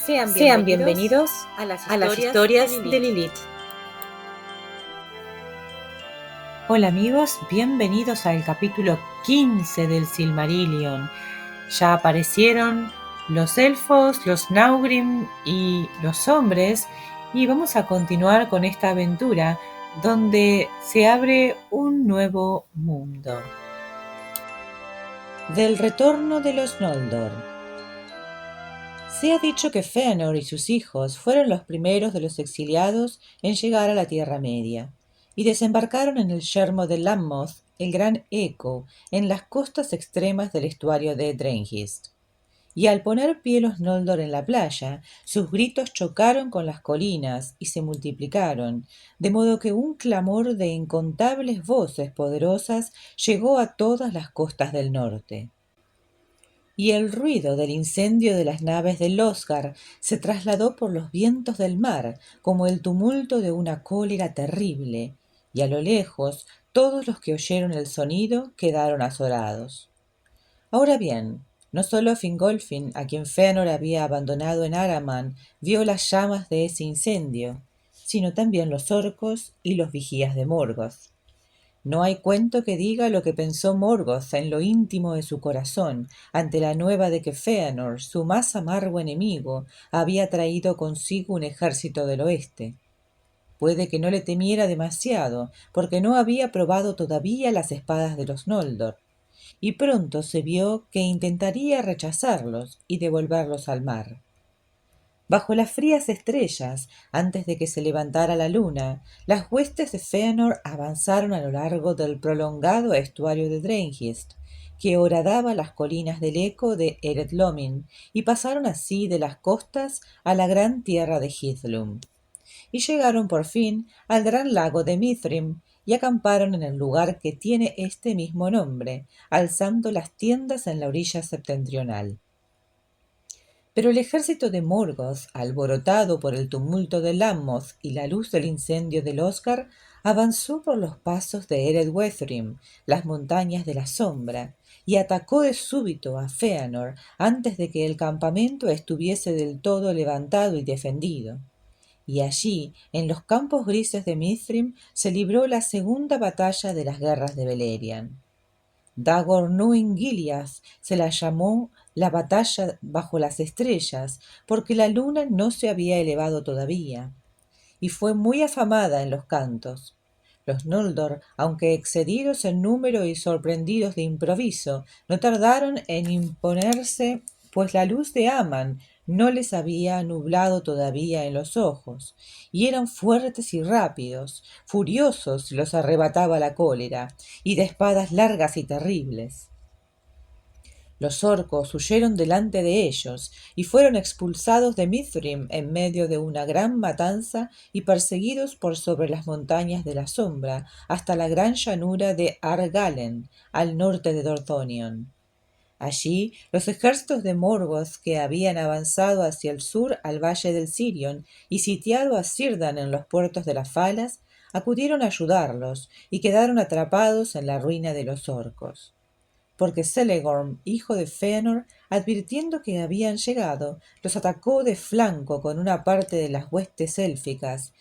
Sean bienvenidos a las historias de Lilith. Hola amigos, bienvenidos al capítulo 15 del Silmarillion. Ya aparecieron los elfos, los Naugrim y los hombres, y vamos a continuar con esta aventura donde se abre un nuevo mundo. Del retorno de los Noldor. Se ha dicho que Fëanor y sus hijos fueron los primeros de los exiliados en llegar a la Tierra Media, y desembarcaron en el yermo de Lammoth, el gran Eco, en las costas extremas del estuario de Drengist. Y al poner pie los Noldor en la playa, sus gritos chocaron con las colinas y se multiplicaron, de modo que un clamor de incontables voces poderosas llegó a todas las costas del norte. Y el ruido del incendio de las naves de Losgard se trasladó por los vientos del mar como el tumulto de una cólera terrible, y a lo lejos todos los que oyeron el sonido quedaron azorados. Ahora bien, no sólo Fingolfin, a quien Fëanor había abandonado en Araman, vio las llamas de ese incendio, sino también los orcos y los vigías de Morgoth. No hay cuento que diga lo que pensó Morgoth en lo íntimo de su corazón ante la nueva de que Fëanor, su más amargo enemigo, había traído consigo un ejército del oeste. Puede que no le temiera demasiado, porque no había probado todavía las espadas de los Noldor, y pronto se vio que intentaría rechazarlos y devolverlos al mar. Bajo las frías estrellas, antes de que se levantara la luna, las huestes de Fëanor avanzaron a lo largo del prolongado estuario de Drengist, que horadaba las colinas del Eco de Eretlomin, y pasaron así de las costas a la gran tierra de Hithlum. Y llegaron por fin al gran lago de Mithrim, y acamparon en el lugar que tiene este mismo nombre, alzando las tiendas en la orilla septentrional. Pero el ejército de Morgoth, alborotado por el tumulto de Lammoth y la luz del incendio de Losgard, avanzó por los pasos de Eredwethrim, las montañas de la sombra, y atacó de súbito a Fëanor antes de que el campamento estuviese del todo levantado y defendido. Y allí, en los campos grises de Mithrim, se libró la segunda batalla de las guerras de Beleriand. Dagor Nuin Gileath se la llamó la batalla bajo las estrellas, porque la luna no se había elevado todavía, y fue muy afamada en los cantos. Los Noldor, aunque excedidos en número y sorprendidos de improviso, no tardaron en imponerse, pues la luz de Aman no les había nublado todavía en los ojos, y eran fuertes y rápidos, furiosos si los arrebataba la cólera, y de espadas largas y terribles. Los orcos huyeron delante de ellos y fueron expulsados de Mithrim en medio de una gran matanza y perseguidos por sobre las montañas de la sombra hasta la gran llanura de Argalen, al norte de Dorthonion. Allí los ejércitos de Morgoth, que habían avanzado hacia el sur al valle del Sirion y sitiado a Círdan en los puertos de las Falas, acudieron a ayudarlos y quedaron atrapados en la ruina de los orcos. Porque Celegorm, hijo de Fëanor, advirtiendo que habían llegado, los atacó de flanco con una parte de las huestes élficas,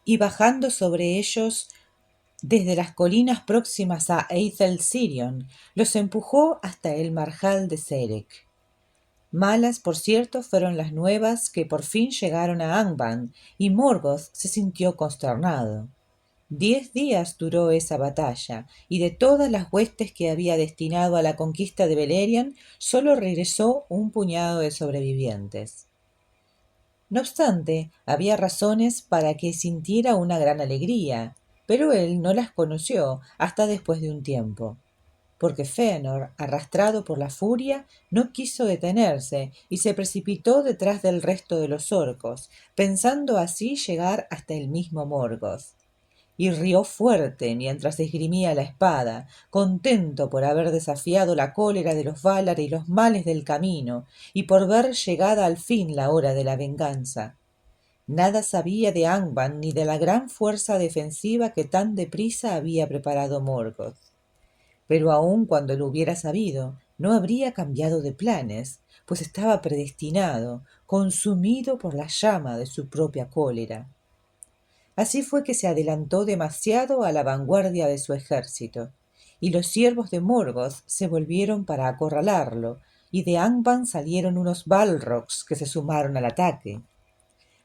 y bajando sobre ellos desde las colinas próximas a Eithel Sirion, los empujó hasta el marjal de Serek. Malas, por cierto, fueron las nuevas que por fin llegaron a Angband, y Morgoth se sintió consternado. 10 días duró esa batalla, y de todas las huestes que había destinado a la conquista de Beleriand, sólo regresó un puñado de sobrevivientes. No obstante, había razones para que sintiera una gran alegría, pero él no las conoció hasta después de un tiempo, porque Fëanor, arrastrado por la furia, no quiso detenerse y se precipitó detrás del resto de los orcos, pensando así llegar hasta el mismo Morgoth. Y rió fuerte mientras esgrimía la espada, contento por haber desafiado la cólera de los Valar y los males del camino, y por ver llegada al fin la hora de la venganza. Nada sabía de Angband ni de la gran fuerza defensiva que tan deprisa había preparado Morgoth. Pero aun cuando lo hubiera sabido, no habría cambiado de planes, pues estaba predestinado, consumido por la llama de su propia cólera. Así fue que se adelantó demasiado a la vanguardia de su ejército, y los siervos de Morgoth se volvieron para acorralarlo, y de Angband salieron unos Balrogs que se sumaron al ataque.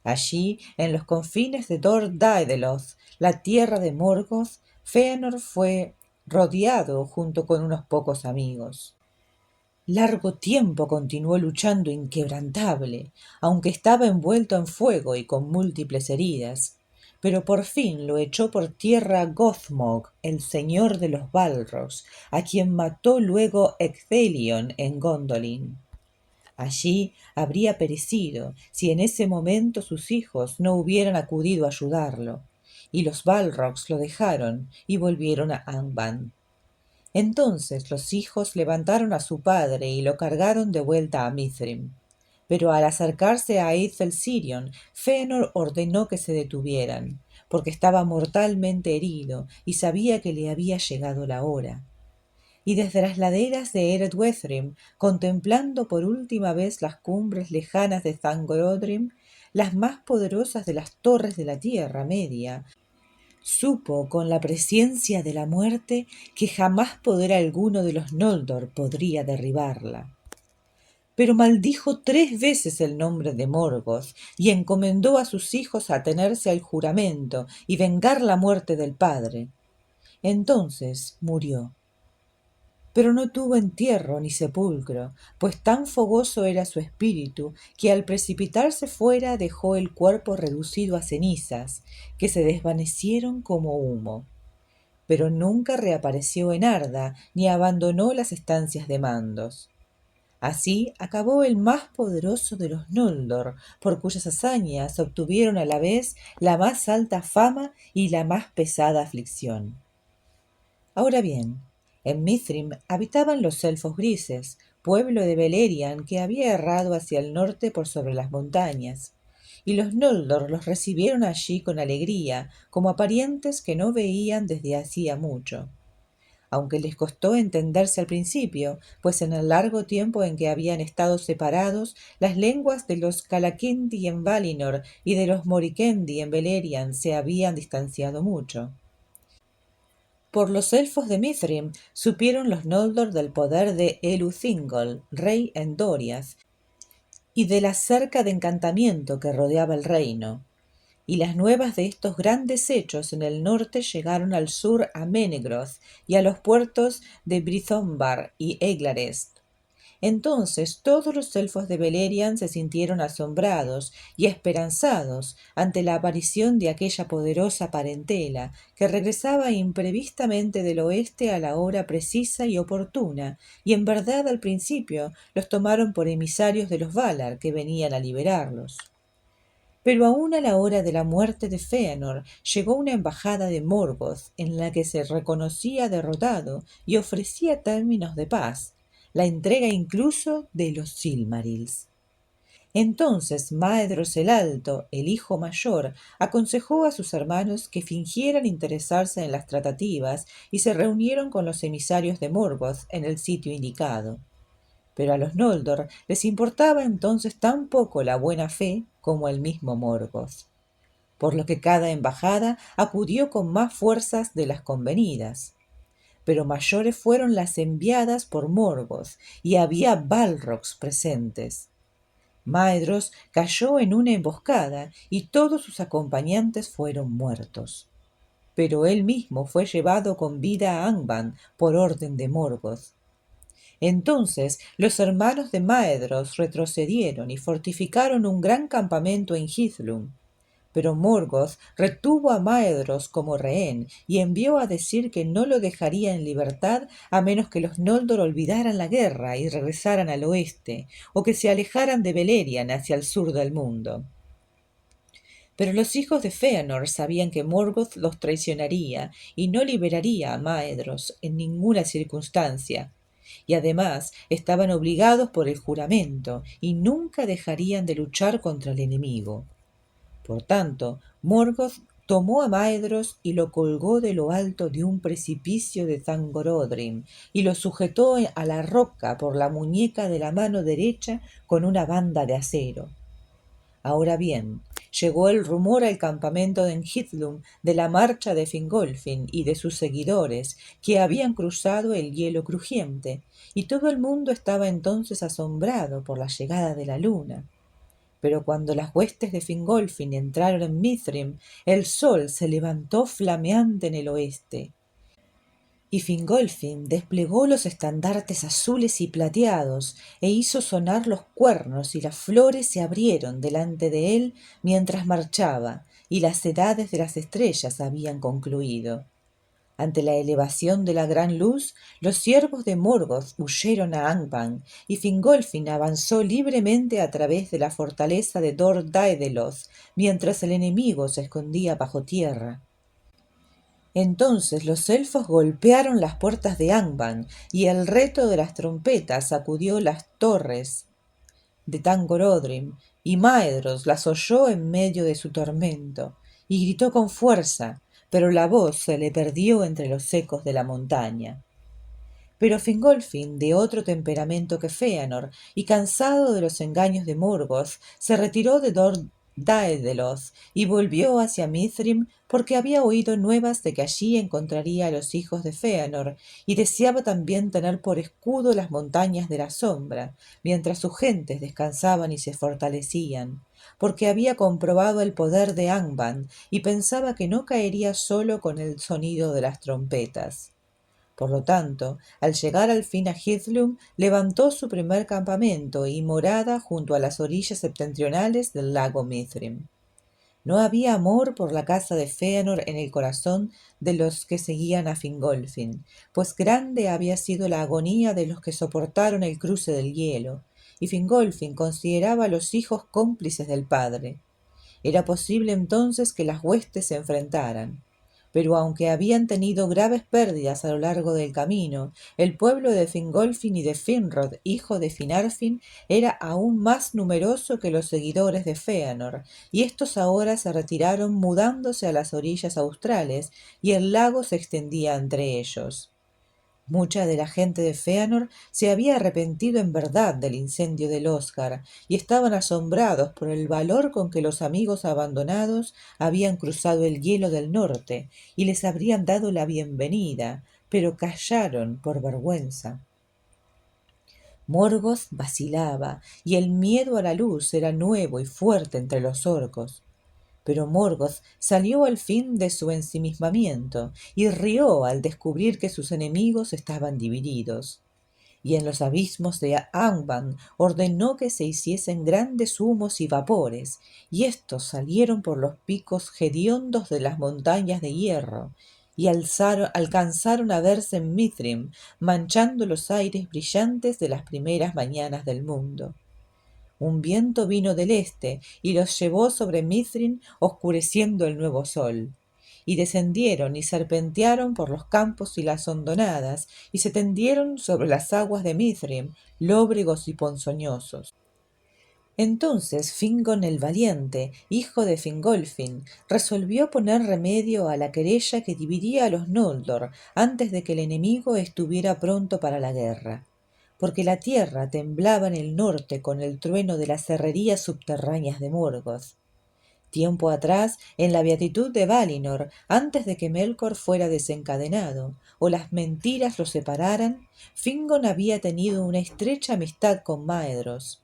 Allí, en los confines de Dor Daedeloth, la tierra de Morgoth, Fëanor fue rodeado junto con unos pocos amigos. Largo tiempo continuó luchando inquebrantable, aunque estaba envuelto en fuego y con múltiples heridas, pero por fin lo echó por tierra Gothmog, el señor de los Balrogs, a quien mató luego Ecthelion en Gondolin. Allí habría perecido si en ese momento sus hijos no hubieran acudido a ayudarlo, y los Balrogs lo dejaron y volvieron a Angband. Entonces los hijos levantaron a su padre y lo cargaron de vuelta a Mithrim. Pero al acercarse a Aithel-Sirion, Fëanor ordenó que se detuvieran, porque estaba mortalmente herido y sabía que le había llegado la hora. Y desde las laderas de Eretwethrim, contemplando por última vez las cumbres lejanas de Thangorodrim, las más poderosas de las torres de la Tierra Media, supo con la presciencia de la muerte que jamás poder alguno de los Noldor podría derribarla. Pero maldijo 3 veces el nombre de Morgoth y encomendó a sus hijos a atenerse al juramento y vengar la muerte del padre. Entonces murió. Pero no tuvo entierro ni sepulcro, pues tan fogoso era su espíritu que al precipitarse fuera dejó el cuerpo reducido a cenizas, que se desvanecieron como humo. Pero nunca reapareció en Arda ni abandonó las estancias de mandos. Así acabó el más poderoso de los Noldor, por cuyas hazañas obtuvieron a la vez la más alta fama y la más pesada aflicción. Ahora bien, en Mithrim habitaban los elfos grises, pueblo de Beleriand que había errado hacia el norte por sobre las montañas, y los Noldor los recibieron allí con alegría, como a parientes que no veían desde hacía mucho. Aunque les costó entenderse al principio, pues en el largo tiempo en que habían estado separados, las lenguas de los Calaquendi en Valinor y de los Morikendi en Beleriand se habían distanciado mucho. Por los elfos de Mithrim supieron los Noldor del poder de Elu-Thingol, rey en Doriath, y de la cerca de encantamiento que rodeaba el reino. Y las nuevas de estos grandes hechos en el norte llegaron al sur a Menegroth y a los puertos de Brythombar y Eglarest. Entonces todos los elfos de Beleriand se sintieron asombrados y esperanzados ante la aparición de aquella poderosa parentela que regresaba imprevistamente del oeste a la hora precisa y oportuna, y en verdad al principio los tomaron por emisarios de los Valar que venían a liberarlos. Pero aún a la hora de la muerte de Fëanor llegó una embajada de Morgoth en la que se reconocía derrotado y ofrecía términos de paz, la entrega incluso de los Silmarils. Entonces Maedhros el Alto, el hijo mayor, aconsejó a sus hermanos que fingieran interesarse en las tratativas y se reunieron con los emisarios de Morgoth en el sitio indicado. Pero a los Noldor les importaba entonces tan poco la buena fe como el mismo Morgoth, por lo que cada embajada acudió con más fuerzas de las convenidas. Pero mayores fueron las enviadas por Morgoth, y había Balrogs presentes. Maedhros cayó en una emboscada y todos sus acompañantes fueron muertos. Pero él mismo fue llevado con vida a Angband por orden de Morgoth. Entonces los hermanos de Maedhros retrocedieron y fortificaron un gran campamento en Hithlum. Pero Morgoth retuvo a Maedhros como rehén y envió a decir que no lo dejaría en libertad a menos que los Noldor olvidaran la guerra y regresaran al oeste, o que se alejaran de Beleriand hacia el sur del mundo. Pero los hijos de Fëanor sabían que Morgoth los traicionaría y no liberaría a Maedhros en ninguna circunstancia, y además estaban obligados por el juramento y nunca dejarían de luchar contra el enemigo. Por tanto, Morgoth tomó a Maedhros y lo colgó de lo alto de un precipicio de Thangorodrim y lo sujetó a la roca por la muñeca de la mano derecha con una banda de acero. Ahora bien, llegó el rumor al campamento de Enhidlum de la marcha de Fingolfin y de sus seguidores, que habían cruzado el hielo crujiente, y todo el mundo estaba entonces asombrado por la llegada de la luna. Pero cuando las huestes de Fingolfin entraron en Mithrim, el sol se levantó flameante en el oeste, y Fingolfin desplegó los estandartes azules y plateados, e hizo sonar los cuernos, y las flores se abrieron delante de él mientras marchaba, y las edades de las estrellas habían concluido. Ante la elevación de la gran luz, los siervos de Morgoth huyeron a Angband, y Fingolfin avanzó libremente a través de la fortaleza de Dor Daedeloth, mientras el enemigo se escondía bajo tierra. Entonces los elfos golpearon las puertas de Angband, y el reto de las trompetas sacudió las torres de Thangorodrim, y Maedhros las oyó en medio de su tormento, y gritó con fuerza, pero la voz se le perdió entre los ecos de la montaña. Pero Fingolfin, de otro temperamento que Fëanor, y cansado de los engaños de Morgoth, se retiró de Dor Daedeloth y volvió hacia Mithrim, porque había oído nuevas de que allí encontraría a los hijos de Fëanor, y deseaba también tener por escudo las montañas de la sombra, mientras sus gentes descansaban y se fortalecían, porque había comprobado el poder de Angband y pensaba que no caería solo con el sonido de las trompetas. Por lo tanto, al llegar al fin a Hithlum, levantó su primer campamento y morada junto a las orillas septentrionales del lago Mithrim. No había amor por la casa de Fëanor en el corazón de los que seguían a Fingolfin, pues grande había sido la agonía de los que soportaron el cruce del hielo, y Fingolfin consideraba a los hijos cómplices del padre. Era posible entonces que las huestes se enfrentaran. Pero aunque habían tenido graves pérdidas a lo largo del camino, el pueblo de Fingolfin y de Finrod, hijo de Finarfin, era aún más numeroso que los seguidores de Fëanor, y éstos ahora se retiraron mudándose a las orillas australes, y el lago se extendía entre ellos. Mucha de la gente de Fëanor se había arrepentido en verdad del incendio del Oscar, y estaban asombrados por el valor con que los amigos abandonados habían cruzado el hielo del norte, y les habrían dado la bienvenida, pero callaron por vergüenza. Morgoth vacilaba, y el miedo a la luz era nuevo y fuerte entre los orcos. Pero Morgoth salió al fin de su ensimismamiento y rió al descubrir que sus enemigos estaban divididos. Y en los abismos de Angband ordenó que se hiciesen grandes humos y vapores, y éstos salieron por los picos hediondos de las montañas de hierro, y alcanzaron a verse en Mithrim, manchando los aires brillantes de las primeras mañanas del mundo. Un viento vino del este y los llevó sobre Mithrim, oscureciendo el nuevo sol. Y descendieron y serpentearon por los campos y las hondonadas, y se tendieron sobre las aguas de Mithrim, lóbregos y ponzoñosos. Entonces Fingon el valiente, hijo de Fingolfin, resolvió poner remedio a la querella que dividía a los Noldor antes de que el enemigo estuviera pronto para la guerra, porque la tierra temblaba en el norte con el trueno de las herrerías subterráneas de Morgoth. Tiempo atrás, en la beatitud de Valinor, antes de que Melkor fuera desencadenado, o las mentiras lo separaran, Fingon había tenido una estrecha amistad con Maedhros.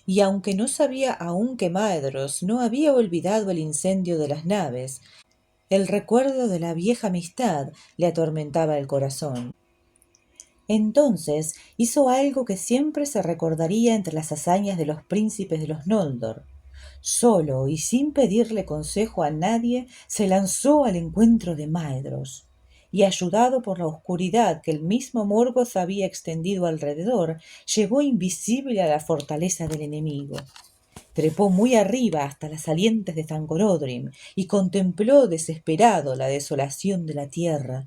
Y aunque no sabía aún que Maedhros no había olvidado el incendio de las naves, el recuerdo de la vieja amistad le atormentaba el corazón. Entonces hizo algo que siempre se recordaría entre las hazañas de los príncipes de los Noldor. Solo y sin pedirle consejo a nadie, se lanzó al encuentro de Maedhros, y ayudado por la oscuridad que el mismo Morgoth había extendido alrededor, llegó invisible a la fortaleza del enemigo. Trepó muy arriba hasta las salientes de Thangorodrim y contempló desesperado la desolación de la tierra,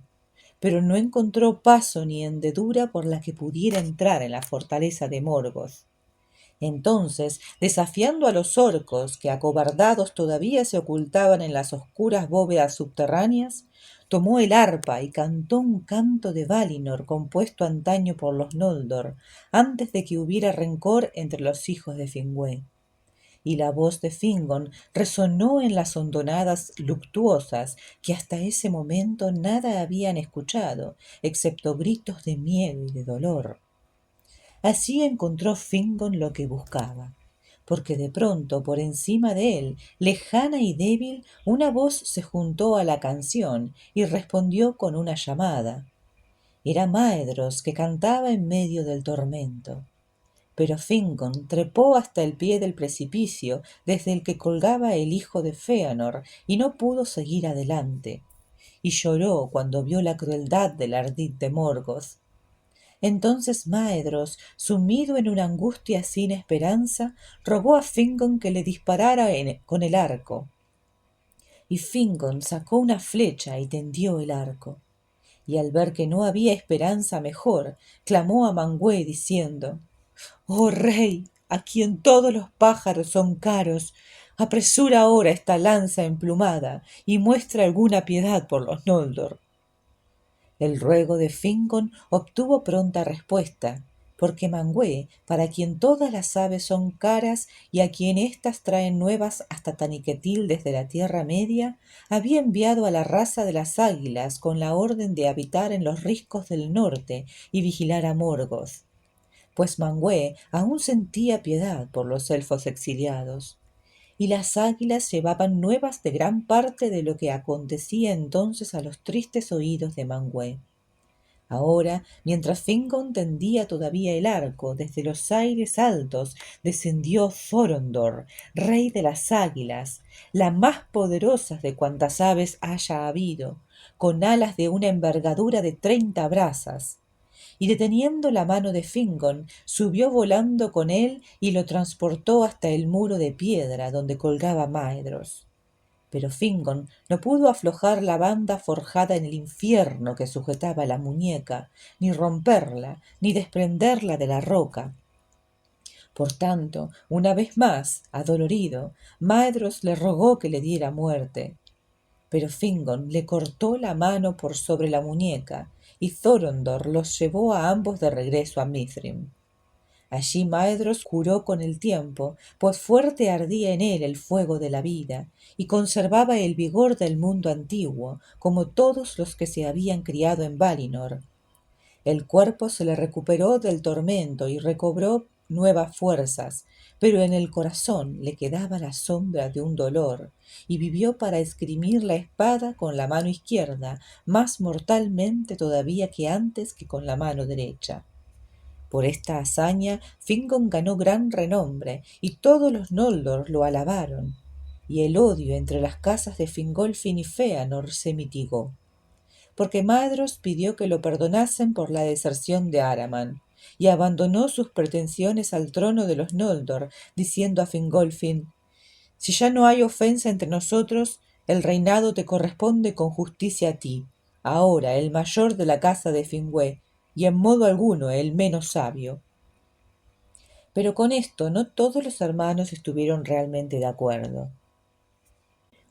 pero no encontró paso ni hendedura por la que pudiera entrar en la fortaleza de Morgoth. Entonces, desafiando a los orcos, que acobardados todavía se ocultaban en las oscuras bóvedas subterráneas, tomó el arpa y cantó un canto de Valinor compuesto antaño por los Noldor, antes de que hubiera rencor entre los hijos de Fingüé. Y la voz de Fingon resonó en las hondonadas luctuosas que hasta ese momento nada habían escuchado, excepto gritos de miedo y de dolor. Así encontró Fingon lo que buscaba, porque de pronto por encima de él, lejana y débil, una voz se juntó a la canción y respondió con una llamada. Era Maedhros, que cantaba en medio del tormento. Pero Fingon trepó hasta el pie del precipicio desde el que colgaba el hijo de Fëanor y no pudo seguir adelante, y lloró cuando vio la crueldad del ardid de Morgoth. Entonces Maedhros, sumido en una angustia sin esperanza, rogó a Fingon que le disparara con el arco. Y Fingon sacó una flecha y tendió el arco. Y al ver que no había esperanza mejor, clamó a Manwë diciendo: «Oh rey, a quien todos los pájaros son caros, apresura ahora esta lanza emplumada y muestra alguna piedad por los Noldor». El ruego de Fingon obtuvo pronta respuesta, porque Manwë, para quien todas las aves son caras y a quien éstas traen nuevas hasta Taniquetil desde la Tierra Media, había enviado a la raza de las águilas con la orden de habitar en los riscos del norte y vigilar a Morgoth, pues Manwë aún sentía piedad por los elfos exiliados, y las águilas llevaban nuevas de gran parte de lo que acontecía entonces a los tristes oídos de Manwë. Ahora, mientras Fingon tendía todavía el arco, desde los aires altos descendió Thorondor, rey de las águilas, la más poderosa de cuantas aves haya habido, con alas de una envergadura de 30 brazas, y deteniendo la mano de Fingon, subió volando con él y lo transportó hasta el muro de piedra donde colgaba Maedhros. Pero Fingon no pudo aflojar la banda forjada en el infierno que sujetaba la muñeca, ni romperla, ni desprenderla de la roca. Por tanto, una vez más, adolorido, Maedhros le rogó que le diera muerte. Pero Fingon le cortó la mano por sobre la muñeca, y Thorondor los llevó a ambos de regreso a Mithrim. Allí Maedhros curó con el tiempo, pues fuerte ardía en él el fuego de la vida, y conservaba el vigor del mundo antiguo, como todos los que se habían criado en Valinor. El cuerpo se le recuperó del tormento y recobró nuevas fuerzas, pero en el corazón le quedaba la sombra de un dolor, y vivió para esgrimir la espada con la mano izquierda, más mortalmente todavía que antes que con la mano derecha. Por esta hazaña Fingon ganó gran renombre, y todos los Noldor lo alabaron, y el odio entre las casas de Fingolfin y Fëanor se mitigó, porque Maedhros pidió que lo perdonasen por la deserción de Araman, y abandonó sus pretensiones al trono de los Noldor, diciendo a Fingolfin: «Si ya no hay ofensa entre nosotros, el reinado te corresponde con justicia a ti, ahora el mayor de la casa de Fingüé, y en modo alguno el menos sabio». Pero con esto no todos los hermanos estuvieron realmente de acuerdo.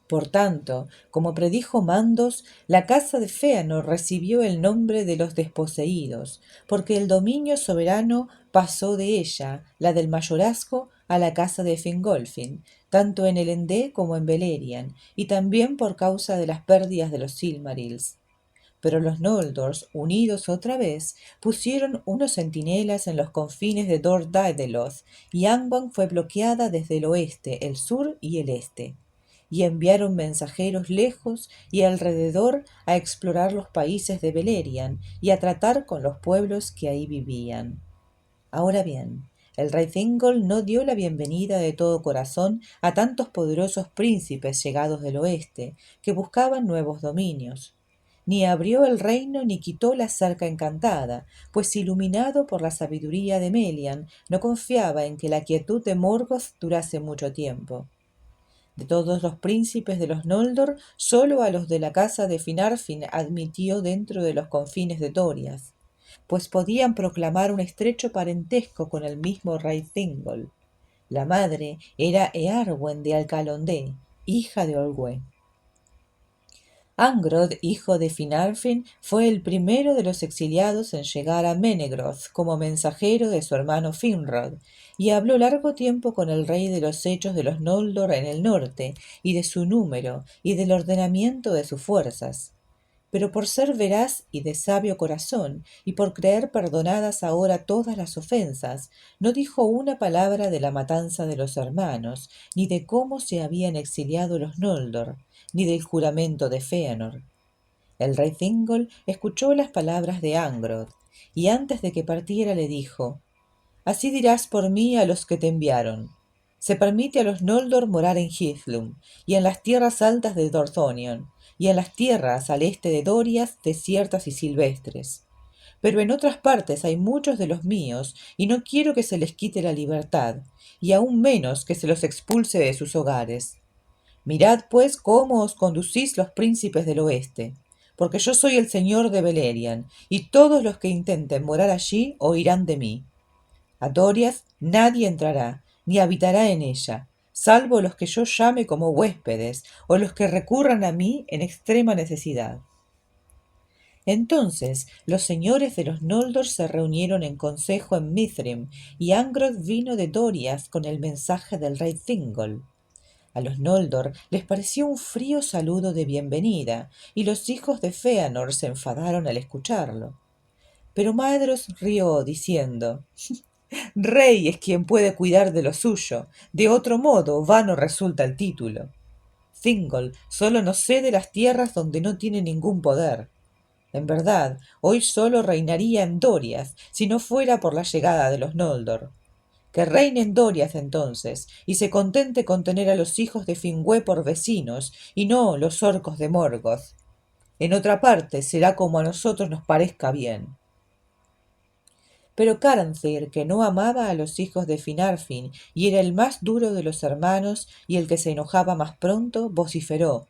Por tanto, como predijo Mandos, la casa de Fëanor recibió el nombre de los desposeídos, porque el dominio soberano pasó de ella, la del mayorazgo, a la casa de Fingolfin, tanto en Elendé como en Beleriand, y también por causa de las pérdidas de los Silmarils. Pero los Noldors, unidos otra vez, pusieron unos centinelas en los confines de Dor Daedeloth, y Angband fue bloqueada desde el oeste, el sur y el este. Y enviaron mensajeros lejos y alrededor a explorar los países de Beleriand y a tratar con los pueblos que ahí vivían. Ahora bien, el rey Thingol no dio la bienvenida de todo corazón a tantos poderosos príncipes llegados del oeste, que buscaban nuevos dominios. Ni abrió el reino ni quitó la cerca encantada, pues iluminado por la sabiduría de Melian, no confiaba en que la quietud de Morgoth durase mucho tiempo. De todos los príncipes de los Noldor, sólo a los de la casa de Finarfin admitió dentro de los confines de Doriath, pues podían proclamar un estrecho parentesco con el mismo rey Thingol. La madre era Earwen de Alcalondé, hija de Olwe. Angrod, hijo de Finarfin, fue el primero de los exiliados en llegar a Menegroth como mensajero de su hermano Finrod, y habló largo tiempo con el rey de los hechos de los Noldor en el norte, y de su número, y del ordenamiento de sus fuerzas. Pero por ser veraz y de sabio corazón, y por creer perdonadas ahora todas las ofensas, no dijo una palabra de la matanza de los hermanos, ni de cómo se habían exiliado los Noldor, ni del juramento de Fëanor. El rey Thingol escuchó las palabras de Angrod, y antes de que partiera le dijo: Así dirás por mí a los que te enviaron. Se permite a los Noldor morar en Hithlum, y en las tierras altas de Dorthonion, y en las tierras al este de Dorias, desiertas y silvestres. Pero en otras partes hay muchos de los míos, y no quiero que se les quite la libertad, y aún menos que se los expulse de sus hogares. Mirad pues cómo os conducís los príncipes del oeste, porque yo soy el señor de Beleriand, y todos los que intenten morar allí oirán de mí. A Doriath nadie entrará, ni habitará en ella, salvo los que yo llame como huéspedes, o los que recurran a mí en extrema necesidad. Entonces los señores de los Noldor se reunieron en consejo en Mithrim, y Angrod vino de Doriath con el mensaje del rey Thingol. A los Noldor les pareció un frío saludo de bienvenida, y los hijos de Fëanor se enfadaron al escucharlo. Pero Maedhros rió, diciendo: Rey es quien puede cuidar de lo suyo, de otro modo vano resulta el título. Thingol solo nos cede las tierras donde no tiene ningún poder. En verdad, hoy solo reinaría en Doriath, si no fuera por la llegada de los Noldor. Que reine en Doriath entonces, y se contente con tener a los hijos de Finwë por vecinos, y no los orcos de Morgoth. En otra parte será como a nosotros nos parezca bien. Pero Caranthir, que no amaba a los hijos de Finarfin, y era el más duro de los hermanos, y el que se enojaba más pronto, vociferó: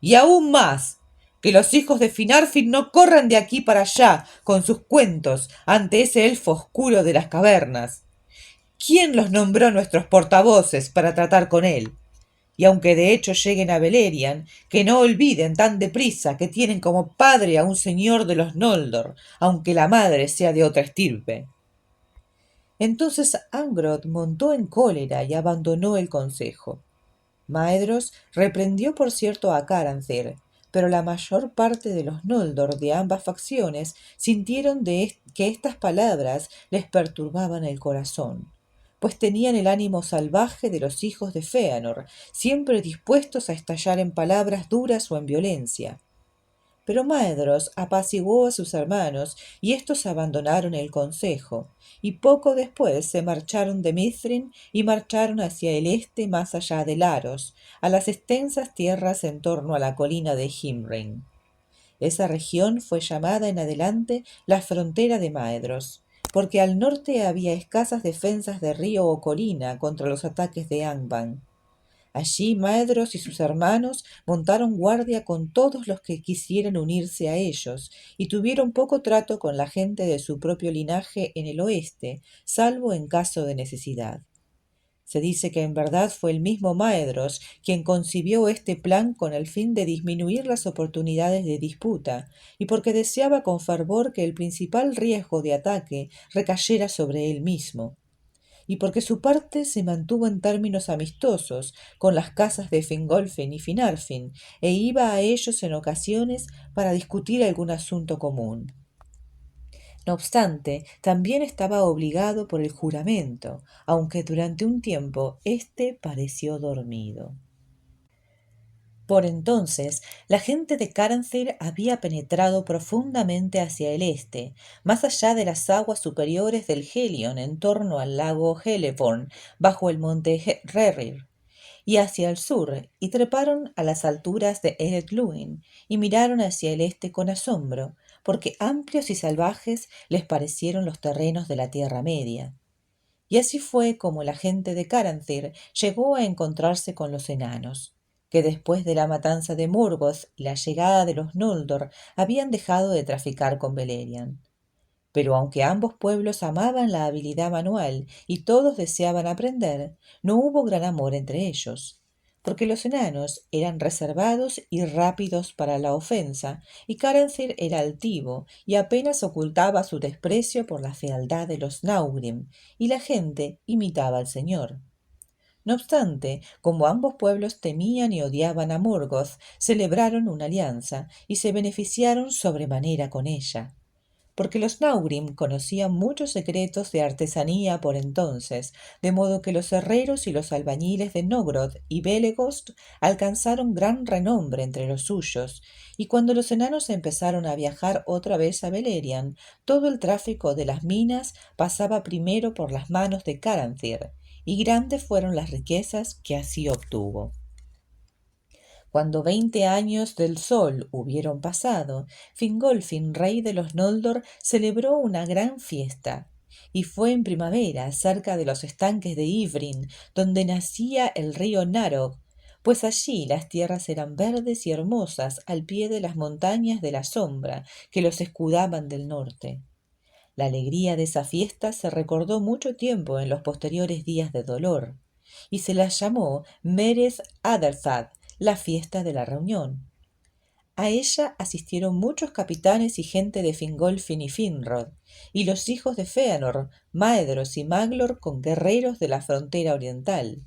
¡Y aún más! Que los hijos de Finarfin no corran de aquí para allá con sus cuentos ante ese elfo oscuro de las cavernas. ¿Quién los nombró nuestros portavoces para tratar con él? Y aunque de hecho lleguen a Beleriand, que no olviden tan deprisa que tienen como padre a un señor de los Noldor, aunque la madre sea de otra estirpe. Entonces Angrod montó en cólera y abandonó el consejo. Maedhros reprendió por cierto a Caranthir, pero la mayor parte de los Noldor de ambas facciones sintieron que estas palabras les perturbaban el corazón, pues tenían el ánimo salvaje de los hijos de Fëanor, siempre dispuestos a estallar en palabras duras o en violencia. Pero Maedhros apaciguó a sus hermanos, y éstos abandonaron el consejo, y poco después se marcharon de Mithrin y marcharon hacia el este más allá de Laros, a las extensas tierras en torno a la colina de Himring. Esa región fue llamada en adelante la frontera de Maedhros, porque al norte había escasas defensas de río o colina contra los ataques de Angband. Allí Maedhros y sus hermanos montaron guardia con todos los que quisieran unirse a ellos, y tuvieron poco trato con la gente de su propio linaje en el oeste, salvo en caso de necesidad. Se dice que en verdad fue el mismo Maedhros quien concibió este plan con el fin de disminuir las oportunidades de disputa, y porque deseaba con fervor que el principal riesgo de ataque recayera sobre él mismo, y porque su parte se mantuvo en términos amistosos con las casas de Fingolfin y Finarfin, e iba a ellos en ocasiones para discutir algún asunto común. No obstante, también estaba obligado por el juramento, aunque durante un tiempo éste pareció dormido. Por entonces la gente de Caranthir había penetrado profundamente hacia el este, más allá de las aguas superiores del Helion en torno al lago Heleborn, bajo el monte Rerir, y hacia el sur, y treparon a las alturas de Eret Luin, y miraron hacia el este con asombro, porque amplios y salvajes les parecieron los terrenos de la Tierra Media. Y así fue como la gente de Caranthir llegó a encontrarse con los enanos, que después de la matanza de Morgoth y la llegada de los Noldor habían dejado de traficar con Beleriand. Pero aunque ambos pueblos amaban la habilidad manual y todos deseaban aprender, no hubo gran amor entre ellos, porque los enanos eran reservados y rápidos para la ofensa, y Caranthir era altivo y apenas ocultaba su desprecio por la fealdad de los Naugrim, y la gente imitaba al señor. No obstante, como ambos pueblos temían y odiaban a Morgoth, celebraron una alianza y se beneficiaron sobremanera con ella, porque los Naugrim conocían muchos secretos de artesanía por entonces, de modo que los herreros y los albañiles de Nogrod y Belegost alcanzaron gran renombre entre los suyos, y cuando los enanos empezaron a viajar otra vez a Beleriand, todo el tráfico de las minas pasaba primero por las manos de Caranthir, y grandes fueron las riquezas que así obtuvo. Cuando 20 años del sol hubieron pasado, Fingolfin, rey de los Noldor, celebró una gran fiesta. Y fue en primavera, cerca de los estanques de Ivrin, donde nacía el río Narog, pues allí las tierras eran verdes y hermosas al pie de las montañas de la sombra que los escudaban del norte. La alegría de esa fiesta se recordó mucho tiempo en los posteriores días de dolor, y se la llamó Mereth Adalthad, la fiesta de la reunión. A ella asistieron muchos capitanes y gente de Fingolfin y Finrod, y los hijos de Fëanor, Maedhros y Maglor con guerreros de la frontera oriental.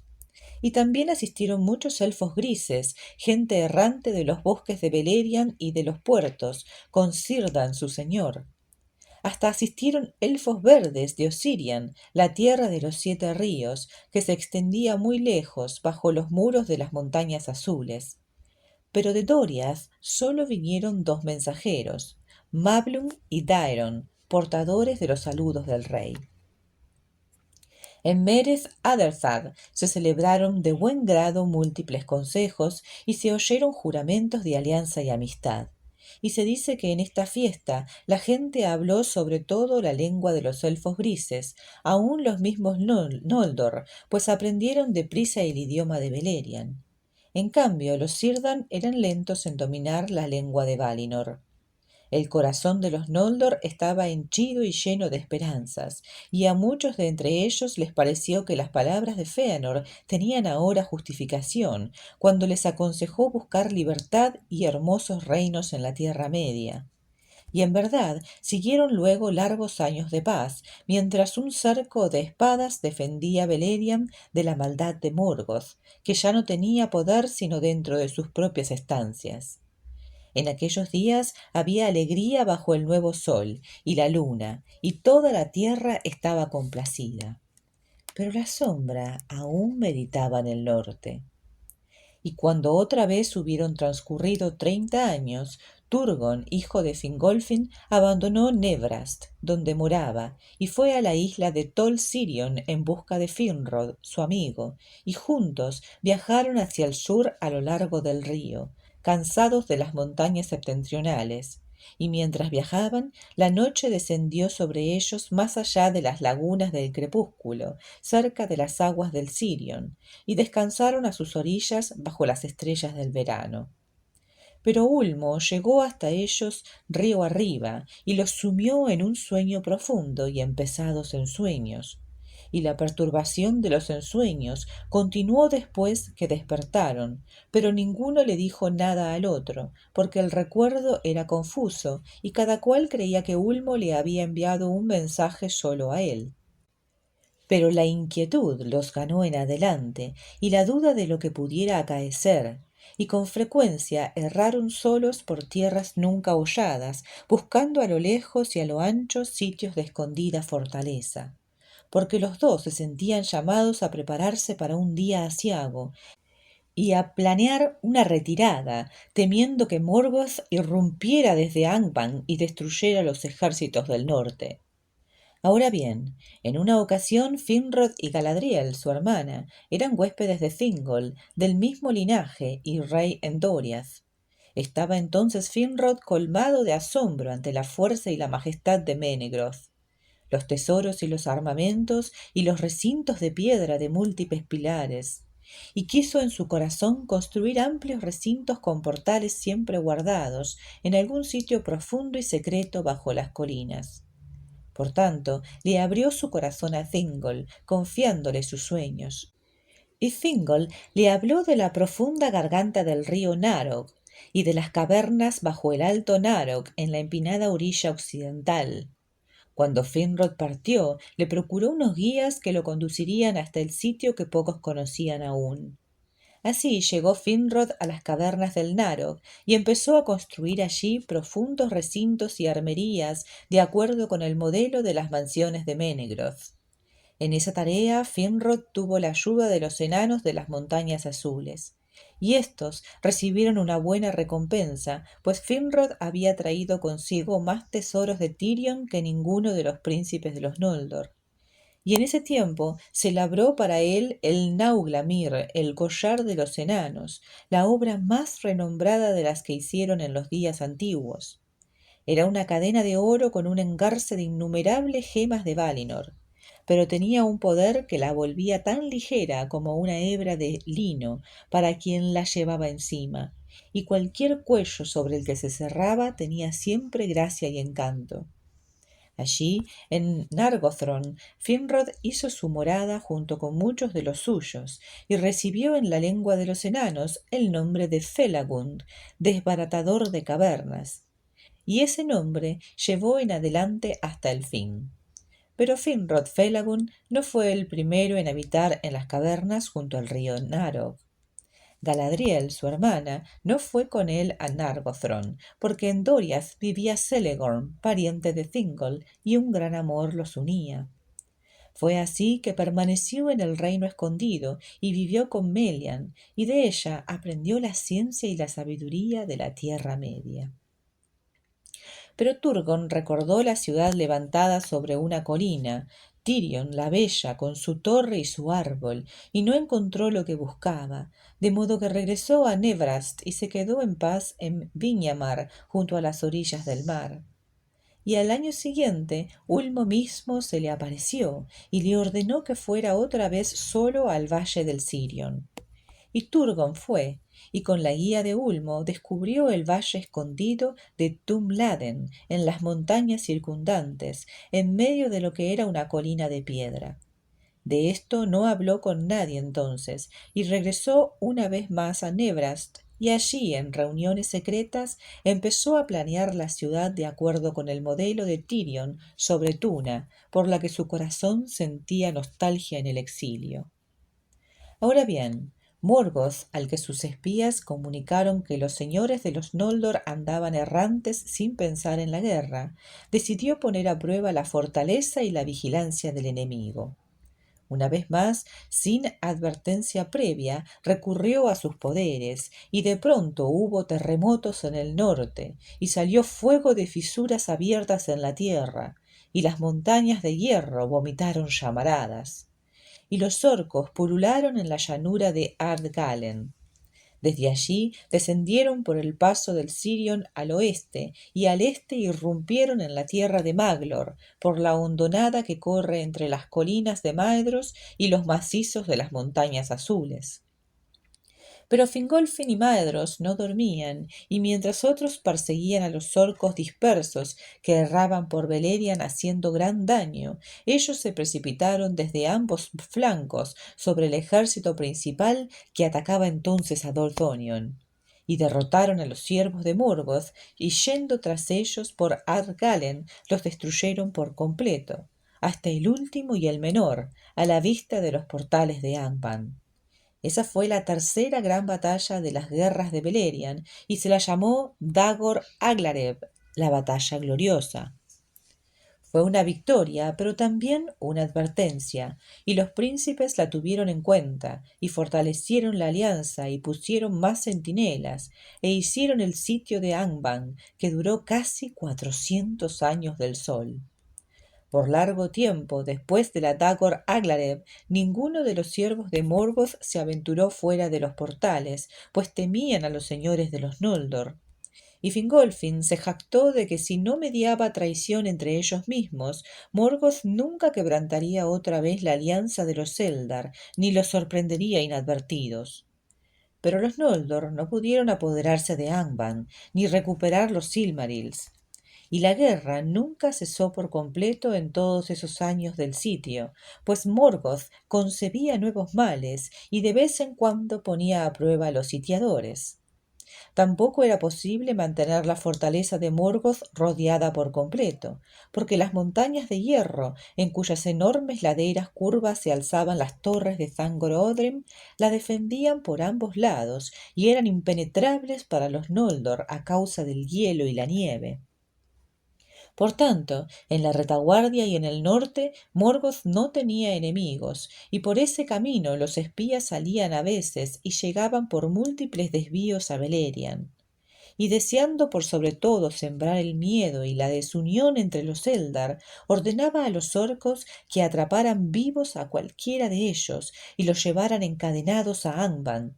Y también asistieron muchos elfos grises, gente errante de los bosques de Beleriand y de los puertos, con Círdan su señor. Hasta asistieron elfos verdes de Osirian, la tierra de los 7 ríos, que se extendía muy lejos bajo los muros de las montañas azules. Pero de Doriath sólo vinieron 2 mensajeros, Mablung y Daeron, portadores de los saludos del rey. En Mereth Adalthad se celebraron de buen grado múltiples consejos y se oyeron juramentos de alianza y amistad. Y se dice que en esta fiesta la gente habló sobre todo la lengua de los elfos grises, aun los mismos Noldor, pues aprendieron deprisa el idioma de Beleriand. En cambio, los Círdan eran lentos en dominar la lengua de Valinor. El corazón de los Noldor estaba henchido y lleno de esperanzas, y a muchos de entre ellos les pareció que las palabras de Fëanor tenían ahora justificación, cuando les aconsejó buscar libertad y hermosos reinos en la Tierra Media. Y en verdad siguieron luego largos años de paz, mientras un cerco de espadas defendía Beleriand de la maldad de Morgoth, que ya no tenía poder sino dentro de sus propias estancias. En aquellos días había alegría bajo el nuevo sol y la luna, y toda la tierra estaba complacida. Pero la sombra aún meditaba en el norte. Y cuando otra vez hubieron transcurrido 30 años, Turgon, hijo de Fingolfin, abandonó Nebrast, donde moraba, y fue a la isla de Tol Sirion en busca de Finrod, su amigo, y juntos viajaron hacia el sur a lo largo del río, cansados de las montañas septentrionales, y mientras viajaban, la noche descendió sobre ellos más allá de las lagunas del crepúsculo, cerca de las aguas del Sirion, y descansaron a sus orillas bajo las estrellas del verano. Pero Ulmo llegó hasta ellos río arriba y los sumió en un sueño profundo y en pesados ensueños. Y la perturbación de los ensueños continuó después que despertaron, pero ninguno le dijo nada al otro, porque el recuerdo era confuso y cada cual creía que Ulmo le había enviado un mensaje solo a él. Pero la inquietud los ganó en adelante y la duda de lo que pudiera acaecer, y con frecuencia erraron solos por tierras nunca holladas, buscando a lo lejos y a lo ancho sitios de escondida fortaleza, porque los dos se sentían llamados a prepararse para un día aciago y a planear una retirada, temiendo que Morgoth irrumpiera desde Angband y destruyera los ejércitos del norte. Ahora bien, en una ocasión Finrod y Galadriel, su hermana, eran huéspedes de Thingol, del mismo linaje y rey en Doriath. Estaba entonces Finrod colmado de asombro ante la fuerza y la majestad de Menegroth, los tesoros y los armamentos y los recintos de piedra de múltiples pilares, y quiso en su corazón construir amplios recintos con portales siempre guardados en algún sitio profundo y secreto bajo las colinas. Por tanto, le abrió su corazón a Thingol, confiándole sus sueños. Y Thingol le habló de la profunda garganta del río Narog y de las cavernas bajo el alto Narog en la empinada orilla occidental. Cuando Finrod partió, le procuró unos guías que lo conducirían hasta el sitio que pocos conocían aún. Así llegó Finrod a las cavernas del Narog y empezó a construir allí profundos recintos y armerías de acuerdo con el modelo de las mansiones de Menegroth. En esa tarea Finrod tuvo la ayuda de los enanos de las montañas azules, y éstos recibieron una buena recompensa, pues Finrod había traído consigo más tesoros de Tirion que ninguno de los príncipes de los Noldor. Y en ese tiempo se labró para él el Nauglamir, el collar de los enanos, la obra más renombrada de las que hicieron en los días antiguos. Era una cadena de oro con un engarce de innumerables gemas de Valinor, pero tenía un poder que la volvía tan ligera como una hebra de lino para quien la llevaba encima, y cualquier cuello sobre el que se cerraba tenía siempre gracia y encanto. Allí, en Nargothrond, Finrod hizo su morada junto con muchos de los suyos, y recibió en la lengua de los enanos el nombre de Felagund, desbaratador de cavernas, y ese nombre llevó en adelante hasta el fin. Pero Finrod Felagund no fue el primero en habitar en las cavernas junto al río Narog. Galadriel, su hermana, no fue con él a Nargothrond, porque en Doriath vivía Celegorm, pariente de Thingol, y un gran amor los unía. Fue así que permaneció en el reino escondido y vivió con Melian, y de ella aprendió la ciencia y la sabiduría de la Tierra Media. Pero Turgon recordó la ciudad levantada sobre una colina, Tirion la bella con su torre y su árbol, y no encontró lo que buscaba, de modo que regresó a Nevrast y se quedó en paz en Viñamar, junto a las orillas del mar. Y al año siguiente Ulmo mismo se le apareció y le ordenó que fuera otra vez solo al valle del Sirion. Y Turgon fue, y con la guía de Ulmo descubrió el valle escondido de Tumladen en las montañas circundantes, en medio de lo que era una colina de piedra. De esto no habló con nadie entonces, y regresó una vez más a Nevrast, y allí, en reuniones secretas, empezó a planear la ciudad de acuerdo con el modelo de Tirion sobre Tuna, por la que su corazón sentía nostalgia en el exilio. Ahora bien, Morgoth, al que sus espías comunicaron que los señores de los Noldor andaban errantes sin pensar en la guerra, decidió poner a prueba la fortaleza y la vigilancia del enemigo. Una vez más, sin advertencia previa, recurrió a sus poderes, y de pronto hubo terremotos en el norte, y salió fuego de fisuras abiertas en la tierra, y las montañas de hierro vomitaron llamaradas, y los orcos pulularon en la llanura de Ardgalen. Desde allí descendieron por el paso del Sirion al oeste, y al este irrumpieron en la tierra de Maglor, por la hondonada que corre entre las colinas de Maedhros y los macizos de las montañas azules. Pero Fingolfin y Maedhros no dormían, y mientras otros perseguían a los orcos dispersos que erraban por Beleriand haciendo gran daño, ellos se precipitaron desde ambos flancos sobre el ejército principal que atacaba entonces a Dorthonion, y derrotaron a los siervos de Morgoth, y yendo tras ellos por Ardgalen los destruyeron por completo, hasta el último y el menor, a la vista de los portales de Angband. Esa fue la tercera gran batalla de las guerras de Beleriand, y se la llamó Dagor Aglareb, la batalla gloriosa. Fue una victoria, pero también una advertencia, y los príncipes la tuvieron en cuenta, y fortalecieron la alianza, y pusieron más centinelas, e hicieron el sitio de Angband, que duró casi 400 años del sol. Por largo tiempo después de la Dagor Aglareb, ninguno de los siervos de Morgoth se aventuró fuera de los portales, pues temían a los señores de los Noldor. Y Fingolfin se jactó de que si no mediaba traición entre ellos mismos, Morgoth nunca quebrantaría otra vez la alianza de los Eldar, ni los sorprendería inadvertidos. Pero los Noldor no pudieron apoderarse de Angband, ni recuperar los Silmarils, y la guerra nunca cesó por completo en todos esos años del sitio, pues Morgoth concebía nuevos males y de vez en cuando ponía a prueba a los sitiadores. Tampoco era posible mantener la fortaleza de Morgoth rodeada por completo, porque las montañas de hierro, en cuyas enormes laderas curvas se alzaban las torres de Thangor-Odrem, la defendían por ambos lados y eran impenetrables para los Noldor a causa del hielo y la nieve. Por tanto, en la retaguardia y en el norte Morgoth no tenía enemigos, y por ese camino los espías salían a veces y llegaban por múltiples desvíos a Beleriand. Y deseando por sobre todo sembrar el miedo y la desunión entre los Eldar, ordenaba a los orcos que atraparan vivos a cualquiera de ellos y los llevaran encadenados a Angband,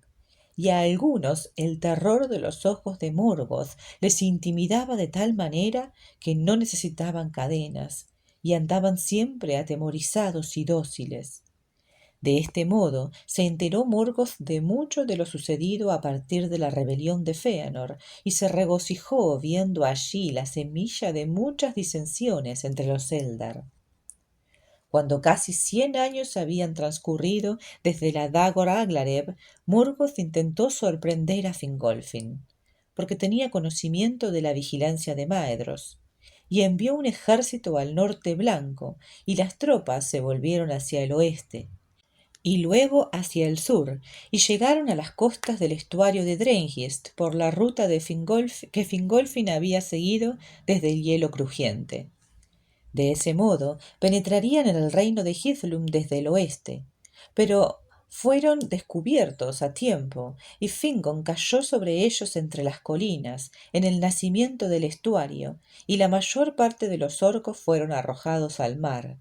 y a algunos el terror de los ojos de Morgoth les intimidaba de tal manera que no necesitaban cadenas, y andaban siempre atemorizados y dóciles. De este modo se enteró Morgoth de mucho de lo sucedido a partir de la rebelión de Fëanor, y se regocijó viendo allí la semilla de muchas disensiones entre los Eldar. Cuando casi 100 años habían transcurrido desde la Dagor Aglareb, Morgoth intentó sorprender a Fingolfin, porque tenía conocimiento de la vigilancia de Maedhros, y envió un ejército al norte blanco, y las tropas se volvieron hacia el oeste, y luego hacia el sur, y llegaron a las costas del estuario de Drengist por la ruta que Fingolfin había seguido desde el hielo crujiente. De ese modo penetrarían en el reino de Hithlum desde el oeste, pero fueron descubiertos a tiempo, y Fingon cayó sobre ellos entre las colinas, en el nacimiento del estuario, y la mayor parte de los orcos fueron arrojados al mar.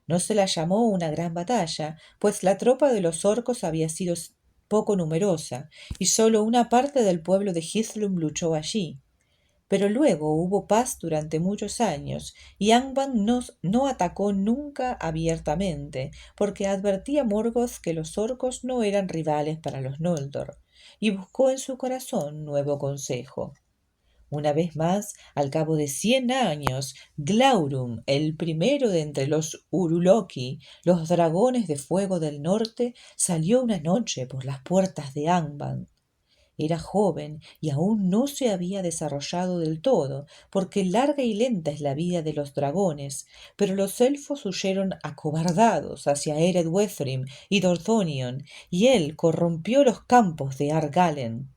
No se la llamó una gran batalla, pues la tropa de los orcos había sido poco numerosa, y sólo una parte del pueblo de Hithlum luchó allí. Pero luego hubo paz durante muchos años, y Angband no atacó nunca abiertamente, porque advertía Morgoth que los orcos no eran rivales para los Noldor, y buscó en su corazón nuevo consejo. Una vez más, al cabo de 100 años, Glaurung, el primero de entre los Urukloki, los dragones de fuego del norte, salió una noche por las puertas de Angband. Era joven y aún no se había desarrollado del todo, porque larga y lenta es la vida de los dragones, pero los elfos huyeron acobardados hacia Ered-Weithrim y Dorthonion, y él corrompió los campos de Argalen.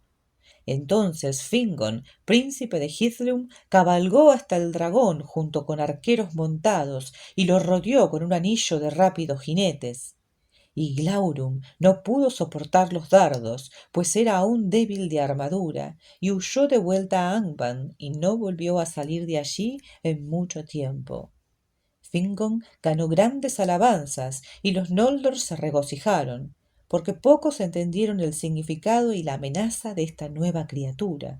Entonces Fingon, príncipe de Hithlum, cabalgó hasta el dragón junto con arqueros montados y lo rodeó con un anillo de rápidos jinetes. Y Glaurung no pudo soportar los dardos, pues era aún débil de armadura, y huyó de vuelta a Angband y no volvió a salir de allí en mucho tiempo. Fingon ganó grandes alabanzas y los Noldor se regocijaron, porque pocos entendieron el significado y la amenaza de esta nueva criatura.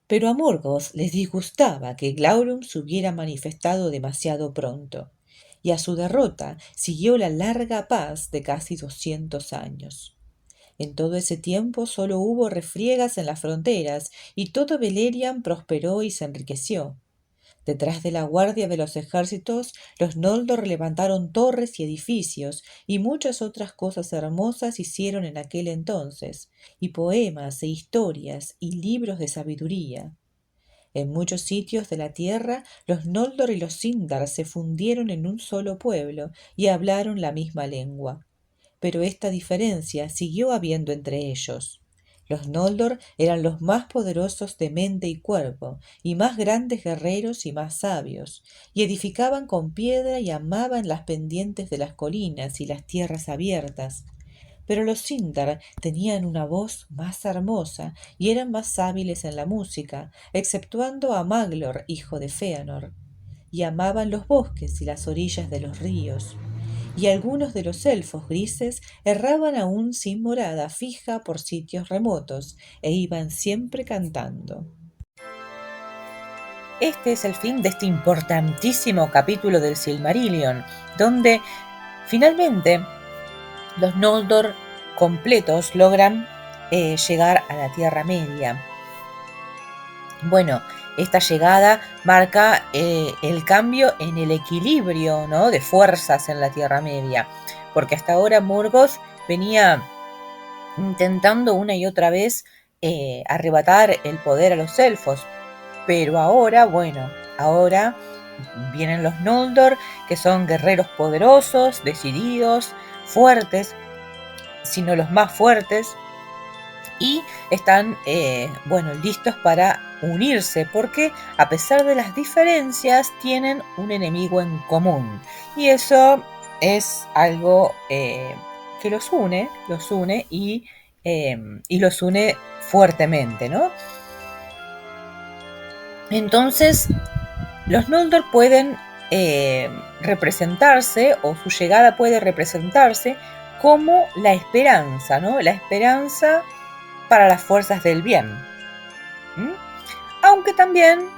Pero a Morgoth les disgustaba que Glaurung se hubiera manifestado demasiado pronto, y a su derrota siguió la larga paz de casi 200 años. En todo ese tiempo solo hubo refriegas en las fronteras, y todo Beleriand prosperó y se enriqueció. Detrás de la guardia de los ejércitos, los Noldor levantaron torres y edificios, y muchas otras cosas hermosas hicieron en aquel entonces, y poemas e historias y libros de sabiduría. En muchos sitios de la tierra, los Noldor y los Sindar se fundieron en un solo pueblo y hablaron la misma lengua. Pero esta diferencia siguió habiendo entre ellos. Los Noldor eran los más poderosos de mente y cuerpo, y más grandes guerreros y más sabios, y edificaban con piedra y amaban las pendientes de las colinas y las tierras abiertas. Pero los Sindar tenían una voz más hermosa y eran más hábiles en la música, exceptuando a Maglor, hijo de Fëanor, y amaban los bosques y las orillas de los ríos. Y algunos de los elfos grises erraban aún sin morada fija por sitios remotos e iban siempre cantando. Este es el fin de este importantísimo capítulo del Silmarillion, donde finalmente los Noldor completos logran llegar a la Tierra Media. Bueno, esta llegada marca el cambio en el equilibrio, ¿no?, de fuerzas en la Tierra Media, porque hasta ahora Morgoth venía intentando una y otra vez arrebatar el poder a los elfos, pero ahora vienen los Noldor, que son guerreros poderosos, decididos, fuertes, sino los más fuertes, y están listos para unirse, porque a pesar de las diferencias tienen un enemigo en común, y eso es algo que los une y los une fuertemente, ¿no? Entonces los Noldor pueden representarse, o su llegada puede representarse como la esperanza, ¿no? La esperanza para las fuerzas del bien. Aunque también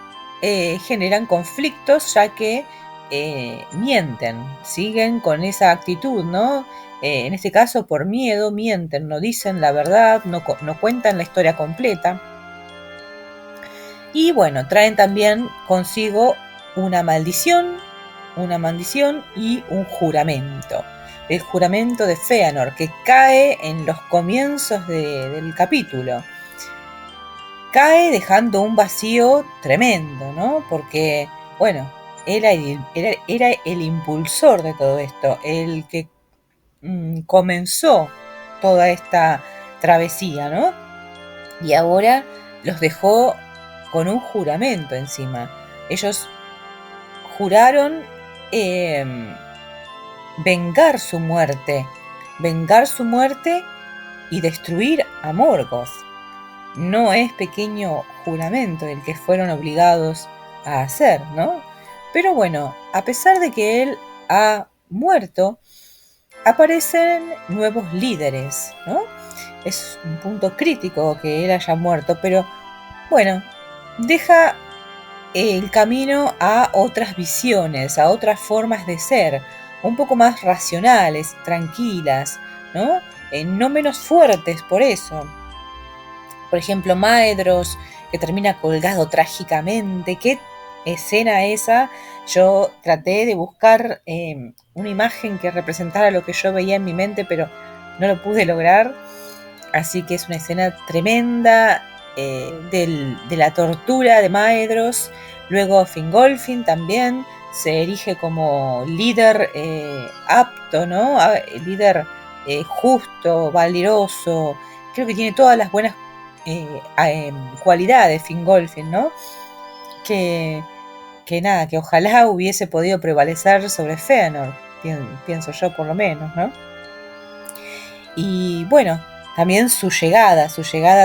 generan conflictos, ya que mienten, siguen con esa actitud, ¿no? En este caso, por miedo, mienten, no dicen la verdad, no cuentan la historia completa. Y bueno, traen también consigo una maldición y un juramento. El juramento de Fëanor, que cae en los comienzos del capítulo. Cae dejando un vacío tremendo, ¿no? Porque, bueno, era el impulsor de todo esto, el que comenzó toda esta travesía, ¿no? Y ahora los dejó con un juramento encima. Ellos juraron vengar su muerte y destruir a Morgoth. No es pequeño juramento el que fueron obligados a hacer, ¿no? Pero bueno, a pesar de que él ha muerto, aparecen nuevos líderes, ¿no? Es un punto crítico que él haya muerto, pero bueno, deja el camino a otras visiones, a otras formas de ser, un poco más racionales, tranquilas, ¿no? No menos fuertes por eso. Por ejemplo, Maedhros, que termina colgado trágicamente. ¿Qué escena esa? Yo traté de buscar una imagen que representara lo que yo veía en mi mente, pero no lo pude lograr. Así que es una escena tremenda de la tortura de Maedhros. Luego Fingolfin también se erige como líder apto, ¿no? Líder justo, valeroso. Creo que tiene todas las buenas cualidades Fingolfin, ¿no? Que nada, que ojalá hubiese podido prevalecer sobre Fëanor, pienso yo por lo menos, ¿no? Y bueno, también su llegada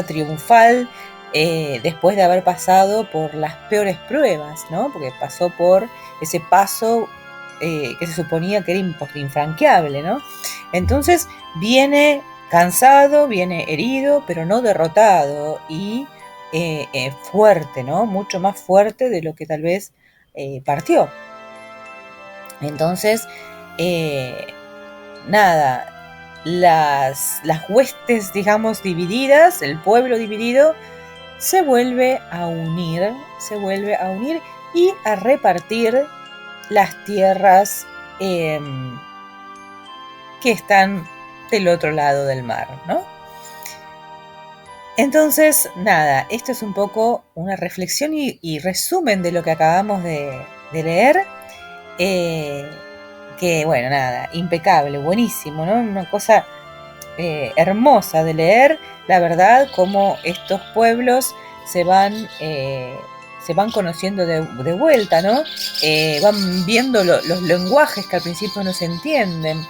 triunfal, después de haber pasado por las peores pruebas, ¿no? Porque pasó por ese paso que se suponía que era infranqueable, ¿no? Entonces viene cansado, viene herido, pero no derrotado, y fuerte, ¿no? Mucho más fuerte de lo que tal vez partió. Entonces, nada, las huestes, digamos, divididas, el pueblo dividido, se vuelve a unir y a repartir las tierras que están del otro lado del mar, ¿no? Entonces, nada, esto es un poco una reflexión y resumen de lo que acabamos de leer. Que bueno, nada, impecable, buenísimo, ¿no? Una cosa hermosa de leer, la verdad, cómo estos pueblos se van conociendo de vuelta, ¿no? Van viendo los lenguajes que al principio no se entienden,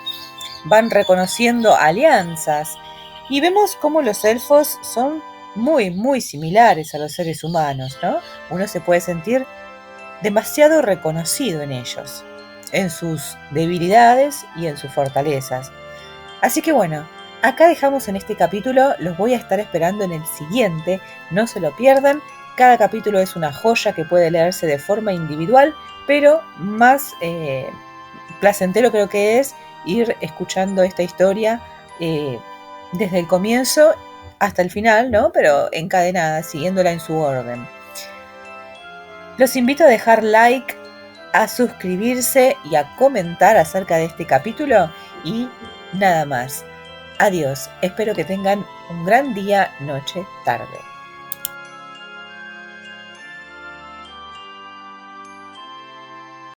van reconociendo alianzas, y vemos cómo los elfos son muy, muy similares a los seres humanos, ¿no? Uno se puede sentir demasiado reconocido en ellos, en sus debilidades y en sus fortalezas. Así que bueno, acá dejamos en este capítulo, los voy a estar esperando en el siguiente, no se lo pierdan. Cada capítulo es una joya que puede leerse de forma individual, pero más placentero creo que es ir escuchando esta historia desde el comienzo hasta el final, ¿no? Pero encadenada, siguiéndola en su orden. Los invito a dejar like, a suscribirse y a comentar acerca de este capítulo y nada más. Adiós, espero que tengan un gran día, noche, tarde.